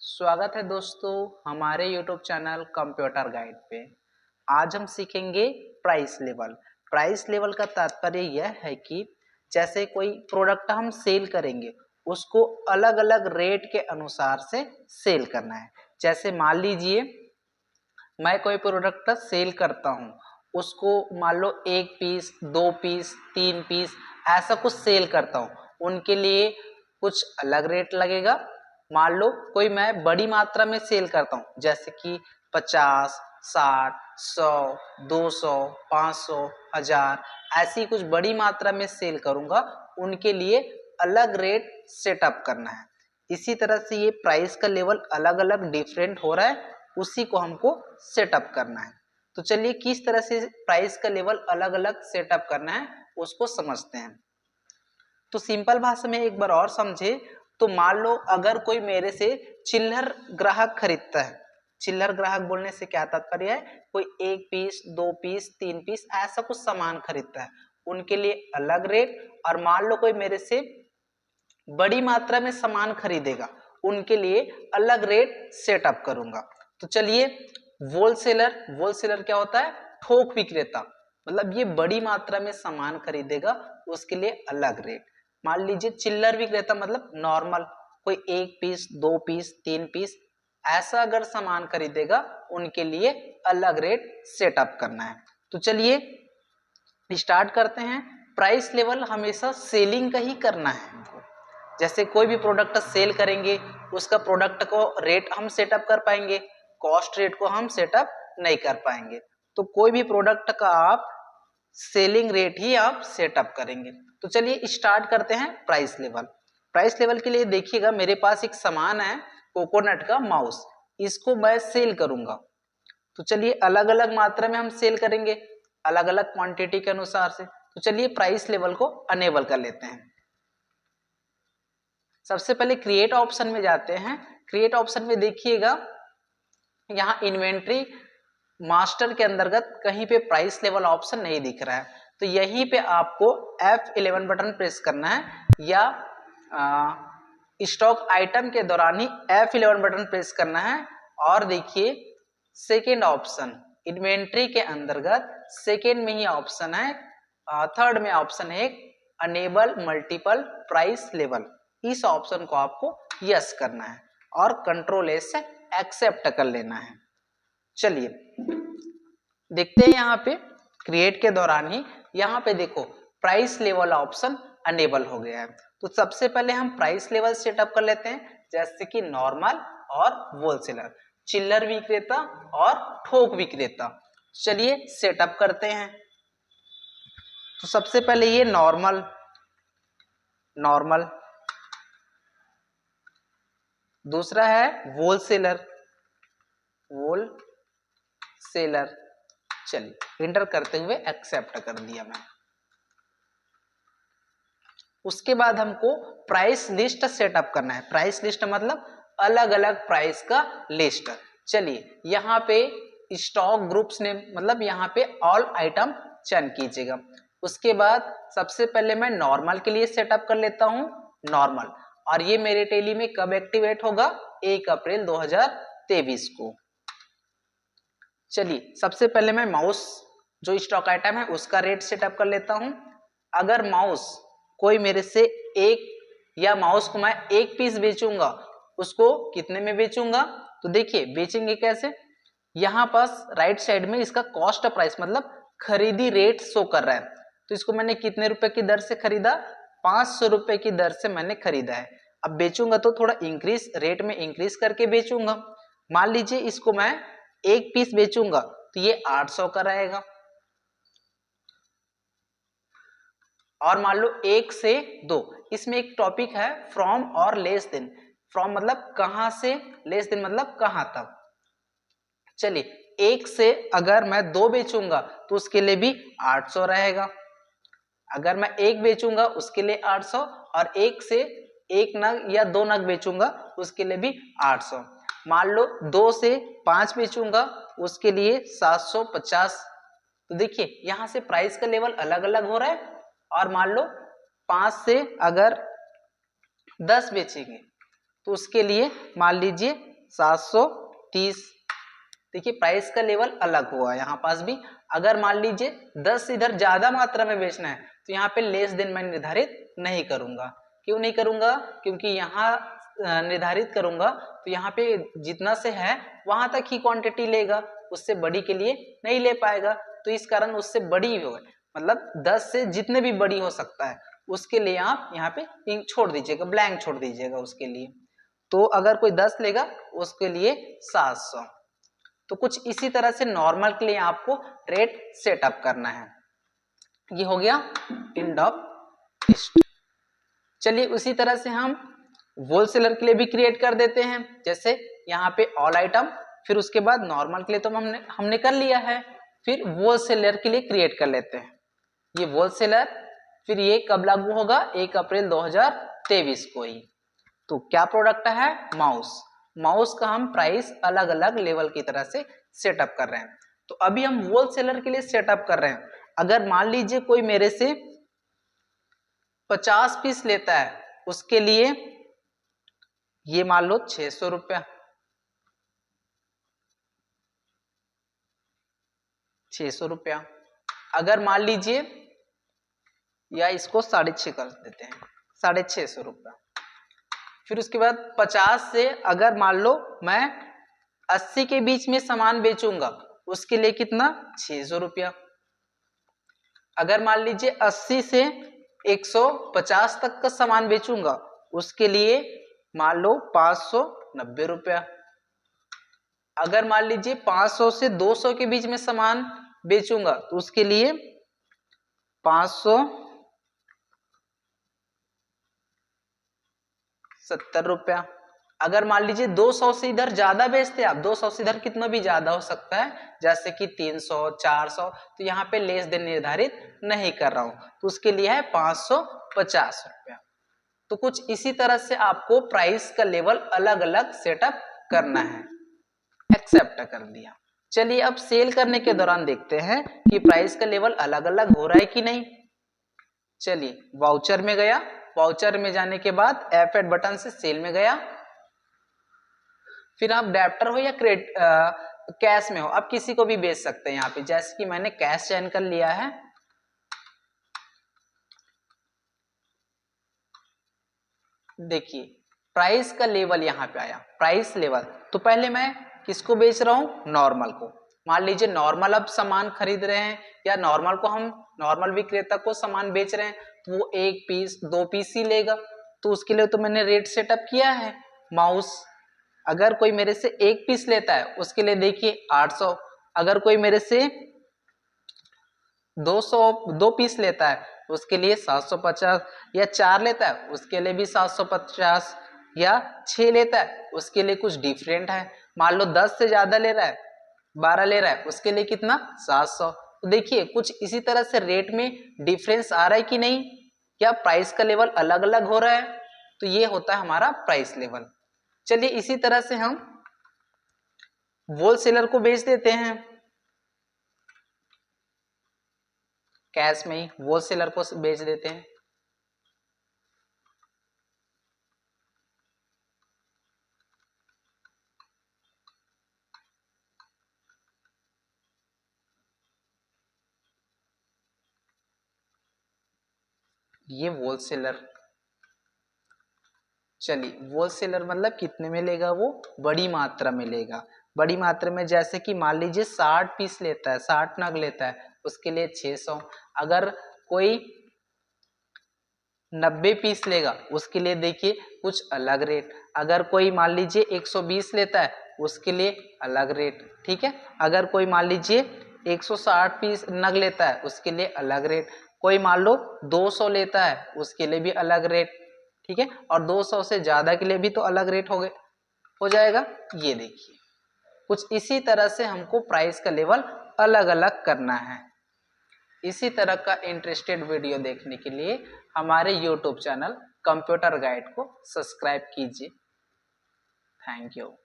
स्वागत है दोस्तों हमारे YouTube चैनल कंप्यूटर गाइड पे। आज हम सीखेंगे प्राइस लेवल। प्राइस लेवल का तात्पर्य यह है कि जैसे कोई प्रोडक्ट हम सेल करेंगे उसको अलग अलग रेट के अनुसार से सेल करना है। जैसे मान लीजिए मैं कोई प्रोडक्ट सेल करता हूँ, उसको मान लो 1 पीस 2 पीस 3 पीस ऐसा कुछ सेल करता हूँ, उनके लिए कुछ अलग रेट लगेगा। मान लो कोई मैं बड़ी मात्रा में सेल करता हूँ जैसे कि 50 60 100 200 500 1000 ऐसी कुछ बड़ी मात्रा में सेल करूंगा, उनके लिए अलग रेट सेटअप करना है। इसी तरह से ये प्राइस का लेवल अलग अलग डिफरेंट हो रहा है, उसी को हमको सेटअप करना है। तो चलिए किस तरह से प्राइस का लेवल अलग अलग सेटअप करना है उसको समझते हैं। तो सिंपल भाषा में एक बार और समझे तो मान लो अगर कोई मेरे से चिल्लर ग्राहक खरीदता है। चिल्लर ग्राहक बोलने से क्या तात्पर्य है, कोई 1 पीस 2 पीस 3 पीस ऐसा कुछ सामान खरीदता है, उनके लिए अलग रेट। और मान लो कोई मेरे से बड़ी मात्रा में सामान खरीदेगा, उनके लिए अलग रेट सेटअप करूंगा। तो चलिए वोलसेलर क्या होता है, थोक विक्रेता, मतलब ये बड़ी मात्रा में सामान खरीदेगा उसके लिए अलग रेट। मान लीजिए चिल्लर विक्रेता मतलब नॉर्मल कोई 1 पीस 2 पीस 3 पीस ऐसा अगर सामान खरीदेगा, उनके लिए अलग रेट सेटअप करना है। तो चलिए स्टार्ट करते हैं। प्राइस लेवल हमेशा सेलिंग का ही करना है। जैसे कोई भी प्रोडक्ट सेल करेंगे उसका प्रोडक्ट को रेट हम सेटअप कर पाएंगे, कॉस्ट रेट को हम सेटअप नहीं कर पाएंगे। तो कोई भी प्रोडक्ट का आप सेलिंग रेट ही आप सेटअप करेंगे। तो चलिए स्टार्ट करते हैं प्राइस लेवल। प्राइस लेवल के लिए देखिएगा मेरे पास एक सामान है कोकोनट का माउस, इसको मैं सेल करूंगा। तो चलिए अलग अलग मात्रा में हम सेल करेंगे अलग अलग क्वांटिटी के अनुसार से। तो चलिए प्राइस लेवल को अनेबल कर लेते हैं। सबसे पहले क्रिएट ऑप्शन में जाते हैं। क्रिएट ऑप्शन में देखिएगा यहाँ इन्वेंट्री मास्टर के अंतर्गत कहीं पे प्राइस लेवल ऑप्शन नहीं दिख रहा है, तो यहीं पे आपको F11 बटन प्रेस करना है या स्टॉक आइटम के दौरान ही F11 बटन प्रेस करना है। और देखिए सेकेंड ऑप्शन इन्वेंट्री के अंतर्गत सेकेंड में ही ऑप्शन है, थर्ड में ऑप्शन है अनेबल मल्टीपल प्राइस लेवल। इस ऑप्शन को आपको यस करना है और कंट्रोल एस से एक्सेप्ट कर लेना है। चलिए देखते हैं यहाँ पे क्रिएट के दौरान ही यहाँ पे देखो प्राइस लेवल ऑप्शन अनेबल हो गया है। तो सबसे पहले हम प्राइस लेवल सेटअप कर लेते हैं, जैसे कि नॉर्मल और होलसेलर, चिल्लर विक्रेता और थोक विक्रेता। चलिए सेटअप करते हैं। तो सबसे पहले ये नॉर्मल, दूसरा है होलसेलर। चलिए इंटर करते हुए एक्सेप्ट कर दिया मैं। उसके बाद हमको प्राइस लिस्ट सेटअप करना है। प्राइस लिस्ट मतलब अलग अलग प्राइस का लिस्ट। चलिए यहाँ पे स्टॉक ग्रुप्स नेम मतलब यहाँ पे ऑल आइटम चयन कीजिएगा। उसके बाद सबसे पहले मैं नॉर्मल के लिए सेटअप कर लेता हूँ नॉर्मल, और ये मेरे टेली में कब एक्टिवेट होगा, 1 अप्रैल 2023 को। चलिए सबसे पहले मैं माउस जो स्टॉक आइटम है उसका रेट सेटअप कर लेता हूं। अगर माउस कोई मेरे से एक या माउस को मैं 1 पीस बेचूंगा, उसको कितने में बेचूंगा, तो देखिए बेचेंगे कैसे। यहां पास राइट साइड में इसका कॉस्ट प्राइस मतलब खरीदी रेट शो कर रहा है। तो इसको मैंने कितने रुपए की दर से खरीदा, 500 रुपए की दर से मैंने खरीदा है। अब बेचूंगा तो थोड़ा इंक्रीज रेट में इंक्रीज करके बेचूंगा। मान लीजिए इसको मैं 1 पीस बेचूंगा तो ये 800 का रहेगा। और मान लो 1 से 2, इसमें एक टॉपिक है फ्रॉम और लेस देन। फ्रॉम मतलब कहां से, लेस देन मतलब कहां तक। चलिए 1 से अगर मैं 2 बेचूंगा तो उसके लिए भी 800 रहेगा। अगर मैं 1 बेचूंगा उसके लिए 800, और 1 से 1 नग या 2 नग बेचूंगा उसके लिए भी 800। मान लो 2 से 5 बेचूंगा उसके लिए 750। तो देखिए यहां से प्राइस का लेवल अलग अलग हो रहा है। और मान लो 5 से अगर 10 बेचेंगे तो उसके लिए मान लीजिए 730। देखिए प्राइस का लेवल अलग हुआ यहाँ पास भी। अगर मान लीजिए 10 इधर ज्यादा मात्रा में बेचना है तो यहाँ पे लेस देन मैं निर्धारित नहीं करूंगा। क्यों नहीं करूंगा? क्योंकि यहाँ निर्धारित करूंगा तो यहाँ पे जितना से है वहां तक ही क्वांटिटी लेगा, उससे बड़ी के लिए नहीं ले पाएगा। तो इस कारण उससे बड़ी हो गई, मतलब 10 से जितने भी बड़ी हो सकता है उसके लिए आप यहाँ पे इंक छोड़ दीजिएगा, ब्लैंक छोड़ दीजिएगा उसके लिए। तो अगर कोई 10 लेगा उसके लिए 700। तो कुछ इसी तरह से नॉर्मल के लिए आपको रेट सेटअप करना है। ये हो गया एंड ऑफ लिस्ट। चलिए उसी तरह से हम होलसेलर के लिए भी क्रिएट कर देते हैं। जैसे यहाँ पे ऑल आइटम, फिर उसके बाद नॉर्मल के लिए तो हमने कर लिया है, फिर होलसेलर के लिए क्रिएट कर लेते हैं। ये होलसेलर, फिर ये कब लागू होगा? 1 अप्रैल 2023 को ही। तो क्या प्रोडक्ट है? माउस। माउस का हम प्राइस अलग अलग लेवल की तरह से सेटअप कर रहे हैं। तो अभी हम होलसेलर के लिए सेटअप कर रहे हैं। अगर मान लीजिए कोई मेरे से 50 पीस लेता है, उसके लिए ये मान लो 600 रुपया, 600 रुपया। अगर मान लीजिए, या इसको 6.5 कर देते हैं, 650 रुपया। फिर उसके बाद 50 से अगर मान लो मैं 80 के बीच में सामान बेचूंगा, उसके लिए कितना? 600 रुपया। अगर मान लीजिए 80 से 150 तक का सामान बेचूंगा, उसके लिए मान लो 590 रुपया। अगर मान लीजिए 500 से 200 के बीच में सामान बेचूंगा तो उसके लिए 570 रुपया। अगर मान लीजिए 200 से इधर ज्यादा बेचते हैं आप, 200 से इधर कितना भी ज्यादा हो सकता है, जैसे कि 300, 400, तो यहाँ पे लेस देन निर्धारित नहीं कर रहा हूं, तो उसके लिए है 550 रुपया। तो कुछ इसी तरह से आपको प्राइस का लेवल अलग अलग सेटअप करना है। एक्सेप्ट कर दिया। चलिए अब सेल करने के दौरान देखते हैं कि प्राइस का लेवल अलग अलग हो रहा है कि नहीं। चलिए वाउचर में गया, वाउचर में जाने के बाद F8 बटन से सेल में गया। फिर आप डेप्टर हो या कैश में हो, आप किसी को भी बेच सकते हैं। यहाँ पे जैसे कि मैंने कैश चयन कर लिया है। देखिए प्राइस का लेवल यहाँ पे आया, प्राइस लेवल। तो पहले मैं किसको बेच रहा हूँ? नॉर्मल को। मान लीजिए नॉर्मल अब सामान खरीद रहे हैं, या नॉर्मल को हम नॉर्मल विक्रेता को सामान बेच रहे हैं, तो वो 1 पीस 2 पीस ही लेगा। तो उसके लिए तो मैंने रेट सेटअप किया है। माउस अगर कोई मेरे से 1 पीस लेता है उसके लिए देखिए 800। अगर कोई मेरे से 2 पीस लेता है उसके लिए 750, या 4 लेता है उसके लिए भी 750, या 6 लेता है उसके लिए कुछ डिफरेंट है। मान लो 10 से ज्यादा ले रहा है, 12 ले रहा है, उसके लिए कितना? 700। तो देखिए कुछ इसी तरह से रेट में डिफरेंस आ रहा है कि नहीं, क्या प्राइस का लेवल अलग अलग हो रहा है। तो ये होता है हमारा प्राइस लेवल। चलिए इसी तरह से हम होलसेलर को बेच देते हैं, कैश में ही होलसेलर को बेच देते हैं। ये होलसेलर। चलिए होलसेलर मतलब कितने में लेगा? वो बड़ी मात्रा में लेगा। बड़ी मात्रा में जैसे कि मान लीजिए 60 पीस लेता है, 60 नग लेता है, उसके लिए 600। अगर कोई 90 पीस लेगा उसके लिए देखिए कुछ अलग रेट। अगर कोई मान लीजिए 120 लेता है उसके लिए अलग रेट, ठीक है। अगर कोई मान लीजिए 160 पीस नग लेता है उसके लिए अलग रेट। कोई मान लो 200 लेता है उसके लिए भी अलग रेट, ठीक है। और 200 से ज्यादा के लिए भी तो अलग रेट हो जाएगा। ये देखिए कुछ इसी तरह से हमको प्राइस का लेवल अलग अलग करना है। इसी तरह का इंटरेस्टेड वीडियो देखने के लिए हमारे YouTube चैनल कंप्यूटर गाइड को सब्सक्राइब कीजिए। Thank you.